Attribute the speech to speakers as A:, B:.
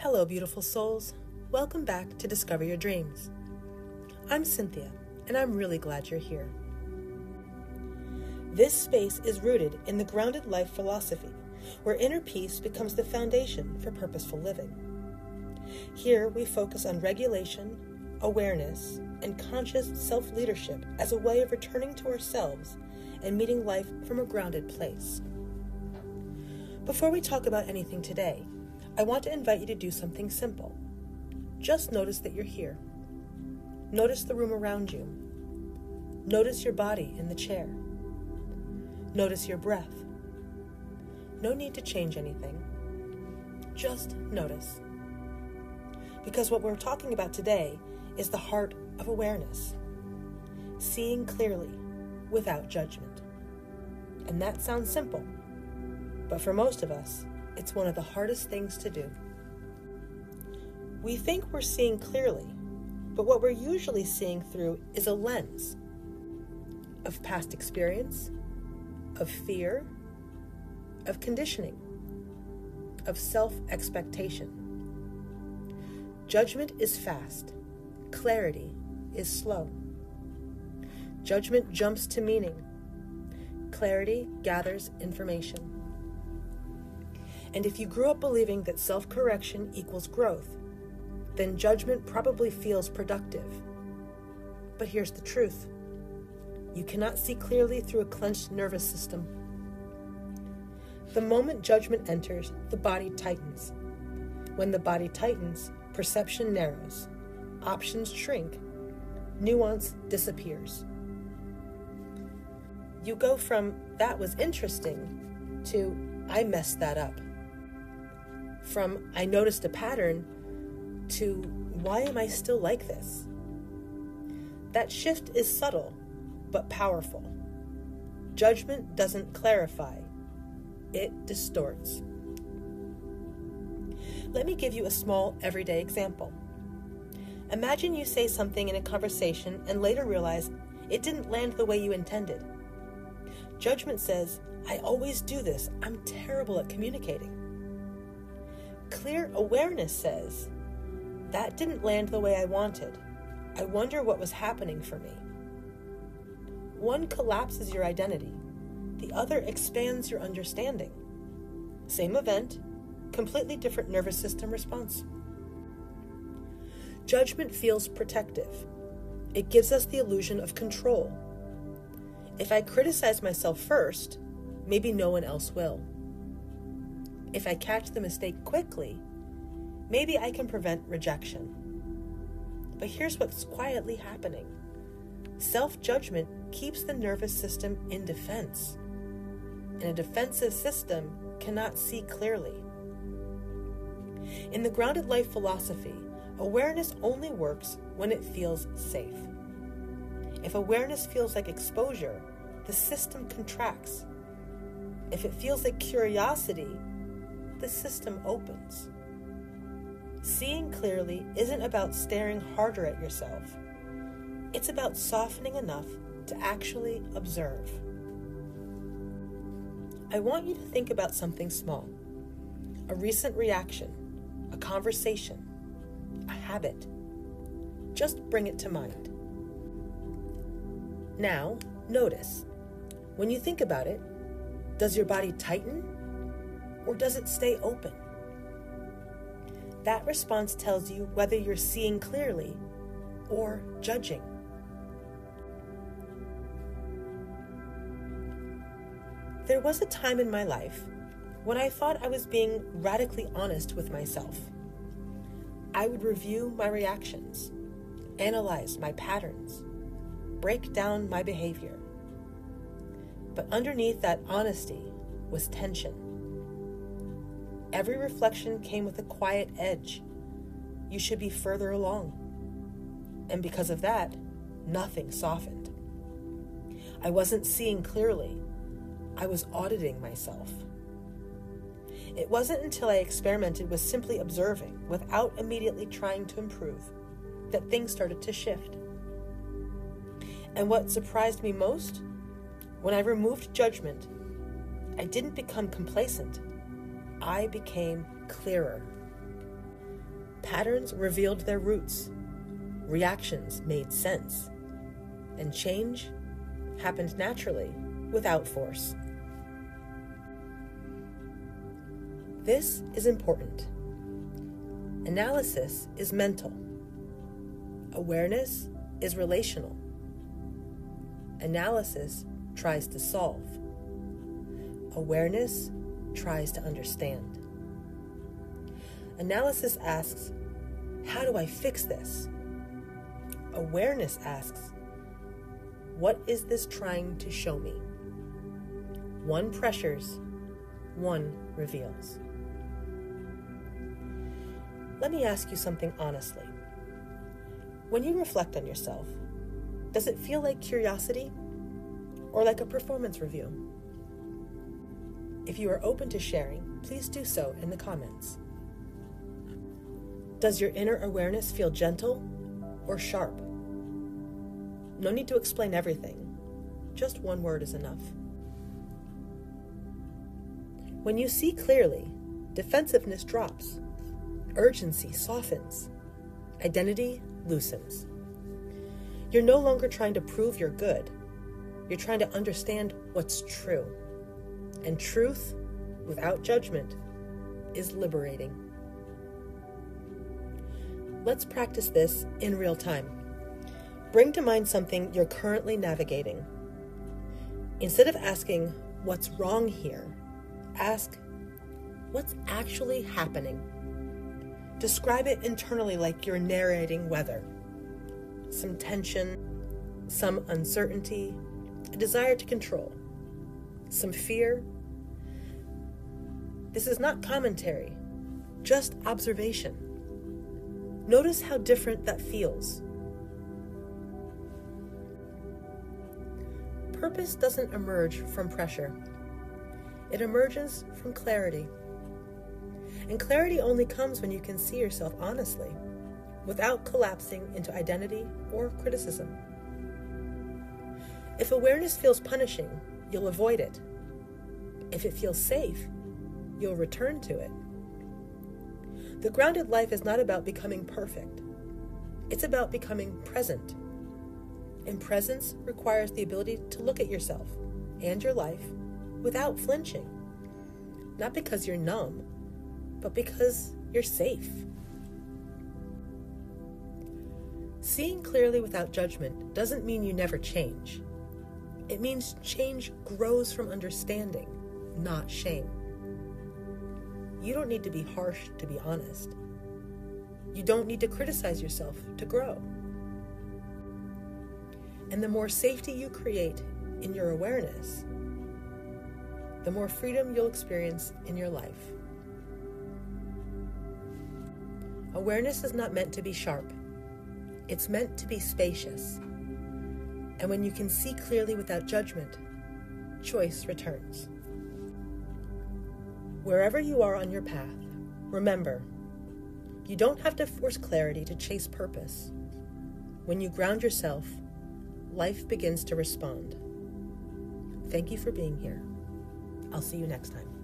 A: Hello, beautiful souls. Welcome back to Discover Your Dreams. I'm Cynthia, and I'm really glad you're here. This space is rooted in the grounded life philosophy, where inner peace becomes the foundation for purposeful living. Here, we focus on regulation, awareness, and conscious self-leadership as a way of returning to ourselves and meeting life from a grounded place. Before we talk about anything today, I want to invite you to do something simple. Just notice that you're here. Notice the room around you. Notice your body in the chair. Notice your breath. No need to change anything. Just notice. Because what we're talking about today is the heart of awareness. Seeing clearly without judgment. And that sounds simple, but for most of us, it's one of the hardest things to do. We think we're seeing clearly, but what we're usually seeing through is a lens of past experience, of fear, of conditioning, of self-expectation. Judgment is fast. Clarity is slow. Judgment jumps to meaning. Clarity gathers information. And if you grew up believing that self-correction equals growth, then judgment probably feels productive. But here's the truth. You cannot see clearly through a clenched nervous system. The moment judgment enters, the body tightens. When the body tightens, perception narrows, options shrink, nuance disappears. You go from, that was interesting, to, I messed that up. From, I noticed a pattern, to, why am I still like this? That shift is subtle, but powerful. Judgment doesn't clarify. It distorts. Let me give you a small, everyday example. Imagine you say something in a conversation and later realize it didn't land the way you intended. Judgment says, I always do this. I'm terrible at communicating. Clear awareness says, that didn't land the way I wanted. I wonder what was happening for me. One collapses your identity. The other expands your understanding. Same event, completely different nervous system response. Judgment feels protective. It gives us the illusion of control. If I criticize myself first, maybe no one else will. If I catch the mistake quickly, maybe I can prevent rejection. But here's what's quietly happening. Self-judgment keeps the nervous system in defense. And a defensive system cannot see clearly. In the grounded life philosophy, awareness only works when it feels safe. If awareness feels like exposure, the system contracts. If it feels like curiosity, the system opens. Seeing clearly isn't about staring harder at yourself. It's about softening enough to actually observe. I want you to think about something small. A recent reaction, a conversation, a habit. Just bring it to mind. Now, notice. When you think about it, does your body tighten or does it stay open? That response tells you whether you're seeing clearly or judging. There was a time in my life when I thought I was being radically honest with myself. I would review my reactions, analyze my patterns, break down my behavior. But underneath that honesty was tension. Every reflection came with a quiet edge. You should be further along. And because of that, nothing softened. I wasn't seeing clearly. I was auditing myself. It wasn't until I experimented with simply observing without immediately trying to improve that things started to shift. And what surprised me most? When I removed judgment, I didn't become complacent. I became clearer. Patterns revealed their roots. Reactions made sense. And change happened naturally, without force. This is important. Analysis is mental. Awareness is relational. Analysis tries to solve. Awareness tries to understand. Analysis asks, how do I fix this? Awareness asks, what is this trying to show me? One pressures, one reveals. Let me ask you something honestly. When you reflect on yourself, does it feel like curiosity or like a performance review? If you are open to sharing, please do so in the comments. Does your inner awareness feel gentle or sharp? No need to explain everything. Just one word is enough. When you see clearly, defensiveness drops. Urgency softens. Identity loosens. You're no longer trying to prove you're good. You're trying to understand what's true. And truth, without judgment, is liberating. Let's practice this in real time. Bring to mind something you're currently navigating. Instead of asking, what's wrong here? Ask, what's actually happening? Describe it internally like you're narrating weather. Some tension, some uncertainty, a desire to control, some fear. This is not commentary, just observation. Notice how different that feels. Purpose doesn't emerge from pressure. It emerges from clarity. And clarity only comes when you can see yourself honestly, without collapsing into identity or criticism. If awareness feels punishing, you'll avoid it. If it feels safe, you'll return to it. The grounded life is not about becoming perfect. It's about becoming present. And presence requires the ability to look at yourself and your life without flinching. Not because you're numb, but because you're safe. Seeing clearly without judgment doesn't mean you never change. It means change grows from understanding, not shame. You don't need to be harsh to be honest. You don't need to criticize yourself to grow. And the more safety you create in your awareness, the more freedom you'll experience in your life. Awareness is not meant to be sharp. It's meant to be spacious. And when you can see clearly without judgment, choice returns. Wherever you are on your path, remember, you don't have to force clarity to chase purpose. When you ground yourself, life begins to respond. Thank you for being here. I'll see you next time.